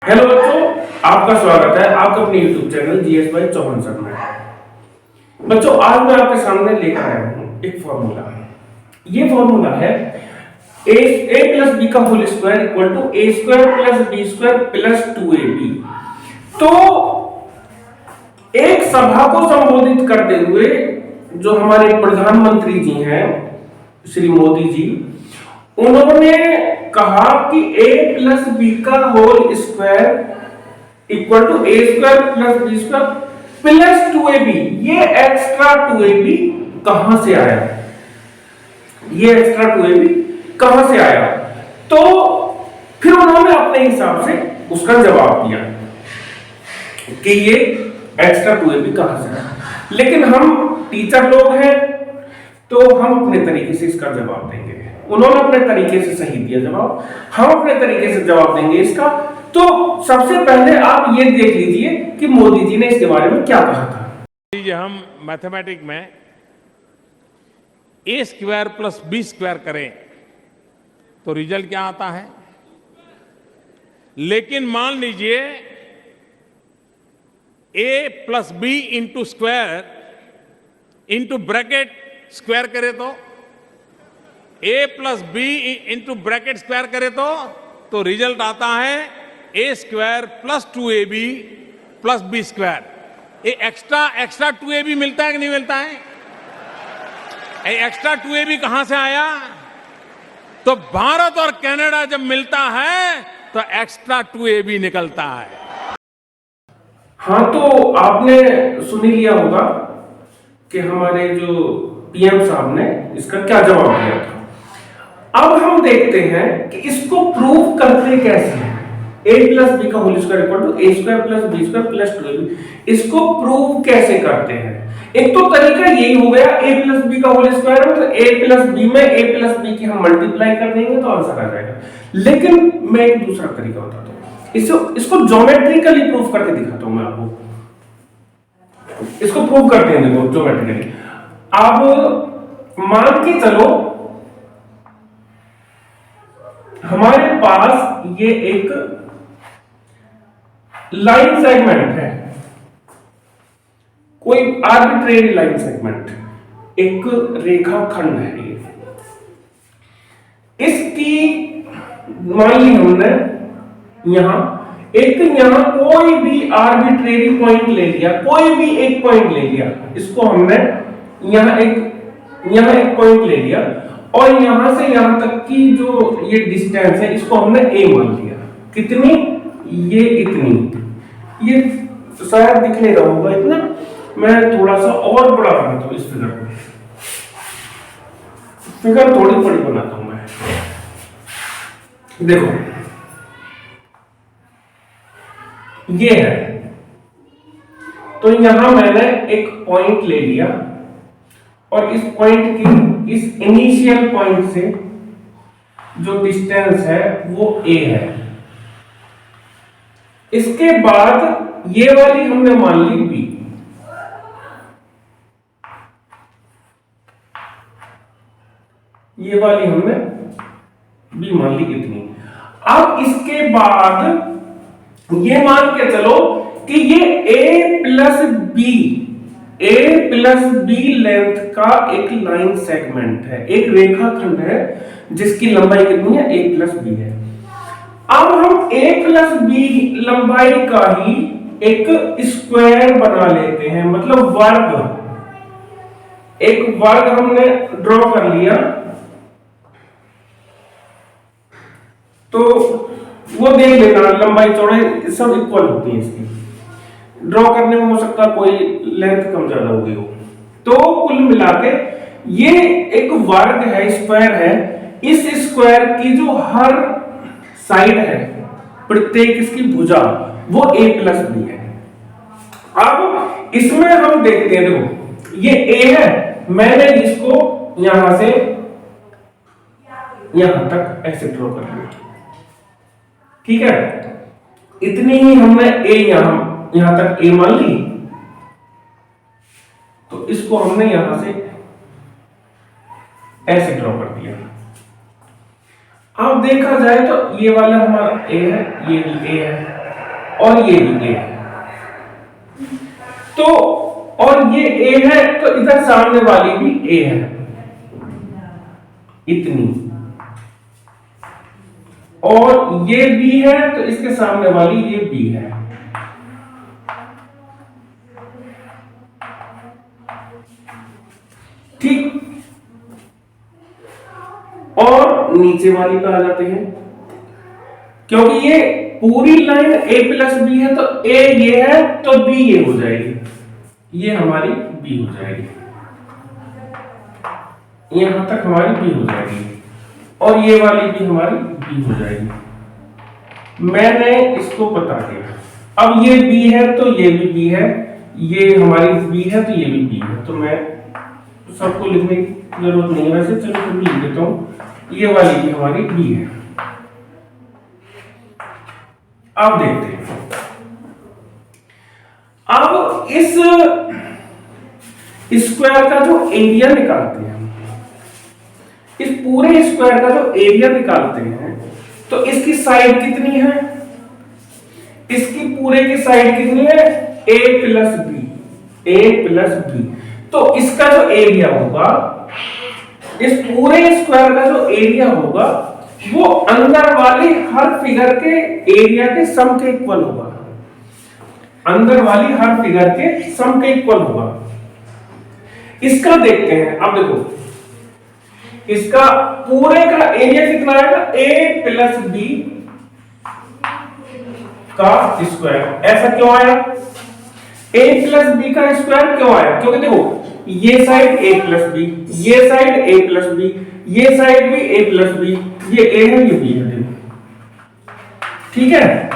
Hello बच्चों, आपका स्वागत है आपके अपने YouTube channel GS by Chauhan sir में। बच्चों, आज मैं आपके सामने लेकर आया हूँ एक फॉर्मूला। ये फॉर्मूला है ए प्लस बी का whole square equal to A square plus B square plus 2ab। तो एक सभा को संबोधित करते हुए जो हमारे प्रधानमंत्री जी हैं श्री मोदी जी, उन्होंने कहा कि a प्लस बी का whole square equal to A square plus B square plus 2ab। ये एक्स्ट्रा 2ab कहां से आया? ये एक्स्ट्रा 2ab कहां से आया? तो फिर उन्होंने अपने हिसाब से उसका जवाब दिया कि ये एक्स्ट्रा 2ab कहां से आया। लेकिन हम टीचर लोग हैं तो हम अपने तरीके से इसका जवाब देंगे। उन्होंने अपने तरीके से सही दिया जवाब, हम अपने तरीके से जवाब देंगे इसका। तो सबसे पहले आप ये देख लीजिए कि मोदी जी ने इसके बारे में क्या कहा था। हम मैथमेटिक्स में A square plus B square करें तो रिजल्ट क्या आता है। लेकिन मान लीजिए A plus B into square into bracket square करे A plus B into bracket square करे तो रिजल्ट आता है ए स्क्वायर प्लस 2ab प्लस बी स्क्वायर। ये एक्स्ट्रा 2ab मिलता है कि नहीं मिलता है? एक्स्ट्रा 2ab कहां से आया? तो भारत और कनाडा जब मिलता है तो एक्स्ट्रा 2ab निकलता है। हाँ, तो आपने सुन ही लिया होगा कि हमारे जो पीएम साहब ने इसका क्या जवाब दिया था। अब हम देखते हैं कि इसको प्रूव करते कैसे हैं। a प्लस बी का whole square equal to A square plus B square plus 2ab, इसको प्रूव कैसे करते हैं? एक तो तरीका यही हो गया, a प्लस बी का होल स्क्वायर है तो a प्लस बी में a प्लस बी की हम मल्टीप्लाई कर देंगे तो आंसर आ जाएगा। लेकिन मैं एक दूसरा तरीका बताता हूं, इसको ज्योमेट्रिकली प्रूव करके दिखाता हूं मैं आपको। इसको प्रूव करते हैं, देखो ज्योमेट्रिकली। अब मान के चलो हमारे पास ये एक लाइन सेगमेंट है, कोई आर्बिट्रेरी लाइन सेगमेंट, एक रेखाखंड है ये। इसकी मान ली हमने यहां कोई भी आर्बिट्रेरी पॉइंट ले लिया, कोई भी एक पॉइंट ले लिया। इसको हमने यहां एक पॉइंट ले लिया और यहां से यहां तक की जो ये डिस्टेंस है इसको हमने a मान लिया। कितनी? ये इतनी। ये शायद दिख नहीं रहा होगा इतना, मैं थोड़ा सा और बड़ा बनाता हूं इस फिगर को। फिगर थोड़ी बड़ी बनाता हूं मैं। देखो ये है, तो यहां मैंने एक पॉइंट ले लिया और इस पॉइंट की इस इनिशियल पॉइंट से जो डिस्टेंस है वो a है। इसके बाद ये वाली हमने मान ली b, ये वाली हमने b मान ली इतनी। अब इसके बाद ये मान के चलो कि ये a प्लस बी लेंथ का एक लाइन सेगमेंट है, एक रेखाखंड है जिसकी लंबाई कितनी है? a प्लस बी है। अब हम a प्लस बी लंबाई का ही एक स्क्वायर बना लेते हैं, मतलब वर्ग। एक वर्ग हमने ड्रॉ कर लिया तो वो देख लेना, लंबाई चौड़ाई सब इक्वल होती है इसकी। ड्रॉ करने में हो सकता है कोई लेंथ कम ज्यादा हो गई हो। तो कुल मिलाके ये एक वर्ग है, स्क्वायर है। इस स्क्वायर की जो हर साइड है, प्रत्येक इसकी भुजा, वो a प्लस बी है। अब इसमें हम देखते हैं, देखो ये a है, मैंने इसको यहां से यहां तक ऐसे ड्रॉ कर लिया, ठीक है। इतनी ही हमने a यहां तक a मान ली, तो इसको हमने यहां से ऐसे ड्रॉ कर दिया। अब देखा जाए तो ये वाला हमारा a है, ये भी a है, और ये भी ए है। तो और ये ए है तो इधर सामने वाली भी ए है, इतनी। और ये बी है तो इसके सामने वाली ये बी है। ठीक। और नीचे वाली पे आ जाते हैं, क्योंकि ये पूरी लाइन a प्लस बी है तो a ये है तो b ये हो जाएगी, ये हमारी b हो जाएगी, यहां तक हमारी b हो जाएगी, और ये वाली भी हमारी b हो जाएगी। मैंने इसको बता दिया। अब ये b है तो ये भी b है, ये हमारी b है तो ये भी b है, तो मैं सबको लिखने की जरूरत नहीं है वैसे, चलो फिर भी लिख देता हूं। ये वाली भी हमारी b है। अब देखते हैं, अब इस स्क्वायर का जो एरिया निकालते हैं, इस पूरे स्क्वायर का जो एरिया निकालते हैं, तो इसकी साइड कितनी है? इसकी पूरे की साइड कितनी है? a plus B, a plus B. तो इसका जो एरिया होगा, इस पूरे स्क्वायर का जो एरिया होगा, वो अंदर वाले हर फिगर के एरिया के सम के इक्वल होगा, अंदर वाली हर फिगर के सम के इक्वल होगा। इसका देखते हैं। अब देखो, इसका पूरे का एरिया कितना आएगा? a प्लस बी का स्क्वायर। ऐसा क्यों आया? a प्लस बी का स्क्वायर क्यों आया? क्योंकि देखो, ये साइड a प्लस बी, ये साइड a प्लस बी, ये साइड भी a प्लस बी, ये a है ये b है, ठीक है,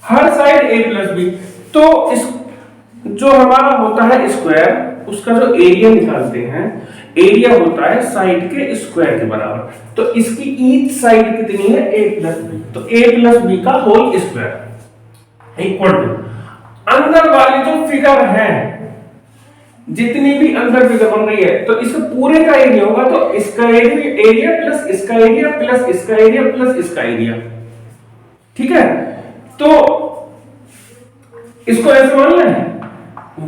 हर साइड a प्लस बी। तो इस जो हमारा होता है स्क्वायर, उसका जो एरिया निकालते हैं, एरिया होता है साइड के स्क्वायर के बराबर। तो इसकी ईच साइड कितनी है? a plus B. तो a प्लस बी का होल स्क्वायर इक्वल टू अंदर वाली जो फिगर है, जितनी भी अंदर फिगर बन रही है, तो इसके पूरे का एरिया होगा, तो इसका एरिया प्लस इसका एरिया प्लस इसका एरिया प्लस इसका एरिया, ठीक है। तो इसको ऐसे मान लें,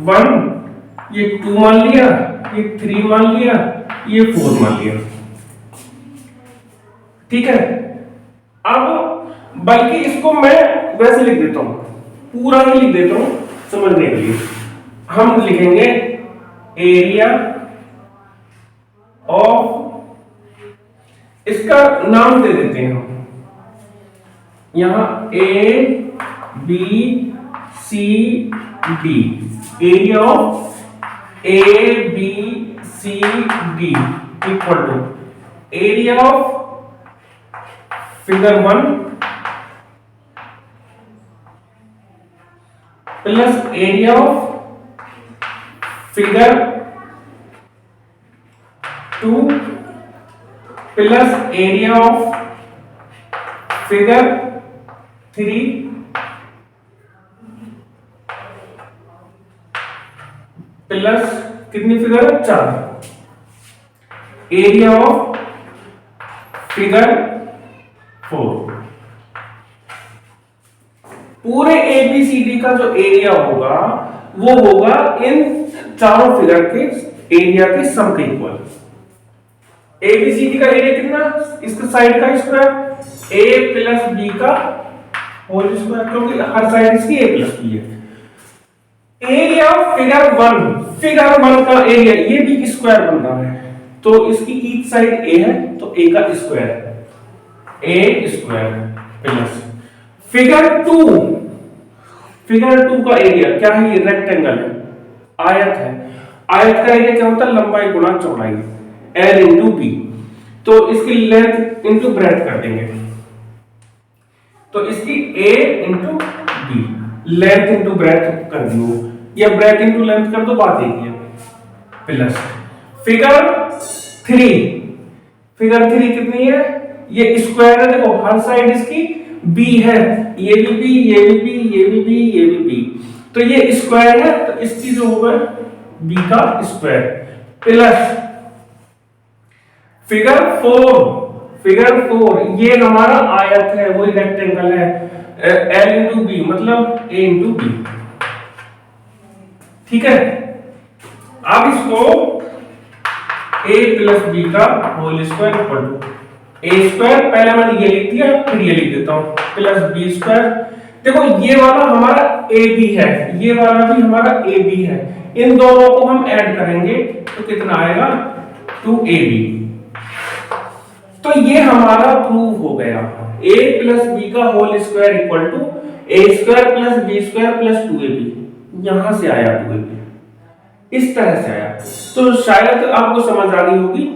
1, ये 2 मान लिया, ये 3 मान लिया, ये 4 मान लिया, ठीक है। अब बल्कि इसको मैं वैसे लिख देता हूं, पूरा ही लिख देता हूं समझने के लिए। हम लिखेंगे एरिया ऑफ, इसका नाम दे देते हैं हम यहां A B C D, area of A B C D equal to area of figure 1 plus area of figure 2 plus area of figure 3 plus कितनी फिगर है? 4, एरिया ऑफ फिगर 4। पूरे ABCD का जो एरिया होगा, वो होगा इन चारों फिगर के एरिया के सम के इक्वल। ABCD का एरिया कितना? इसका साइड का स्क्वायर, a प्लस b का होल स्क्वायर, क्योंकि हर साइड इसकी a प्लस b है। एरिया ऑफ फिगर 1, फिगर 1 का एरिया, ये भी स्क्वायर बन रहा है, तो इसकी ईच साइड a है, तो a का square, a square plus figure 2, figure 2 का एरिया क्या है? ये रेक्टेंगल है, आयत है। आयत का एरिया क्या होता है? लंबाई गुणा चौड़ाई, L इंटू बी। तो इसकी लेंथ इंटू ब्रेथ कर देंगे, तो इसकी A into B, length into breadth कर दो, या ब्रेथ इंटू लेंथ कर दो, बात एक ही है। प्लस फिगर 3, फिगर 3 कितनी है? ये स्क्वायर है, देखो हर साइड इसकी b है, ये भी b, ये भी b, ये भी b, ये भी b, तो ये स्क्वायर है, तो इसकी जो होगा b का स्क्वायर प्लस फिगर 4, फिगर 4 ये हमारा आयत है, वही रेक्टेंगल है, L इंटू बी मतलब A इंटू बी। ठीक है, अब इसको a प्लस बी का whole square equal to A square, पहले मैंने ये लिख दिया, फिर ये लिख देता हूं प्लस बी स्क्वायर। देखो ये वाला हमारा ए बी है, ये वाला भी हमारा ए बी है, इन दोनों को हम ऐड करेंगे तो कितना आएगा 2ab। तो ये हमारा प्रूव हो गया, a प्लस बी का whole square equal to A square plus B square plus 2ab। यहां से आया 2ab, इस तरह से आया। तो शायद आपको समझ आ गई होगी।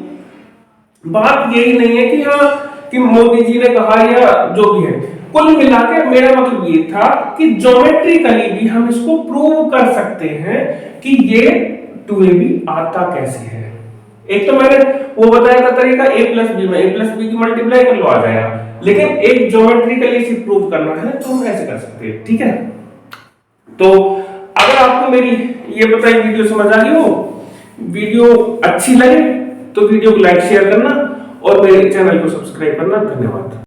बात यही नहीं है कि हाँ कि मोदी जी ने कहा या जो भी है, कुल मिलाकर मेरा मतलब ये था कि ज्योमेट्रिकली भी हम इसको प्रूव कर सकते हैं कि ये 2ab आता कैसे है। एक तो मैंने वो बताया था तरीका a प्लस बी में a प्लस बी की मल्टीप्लाई कर लो आ जाएगा, लेकिन एक ज्योमेट्रिकली इसे प्रूव करना है तो हम ऐसे कर सकते हैं। ठीक है, तो अगर आपको मेरी ये बताई वीडियो समझ आ गई हो, वीडियो अच्छी लगे तो वीडियो को लाइक शेयर करना और मेरे चैनल को सब्सक्राइब करना। धन्यवाद।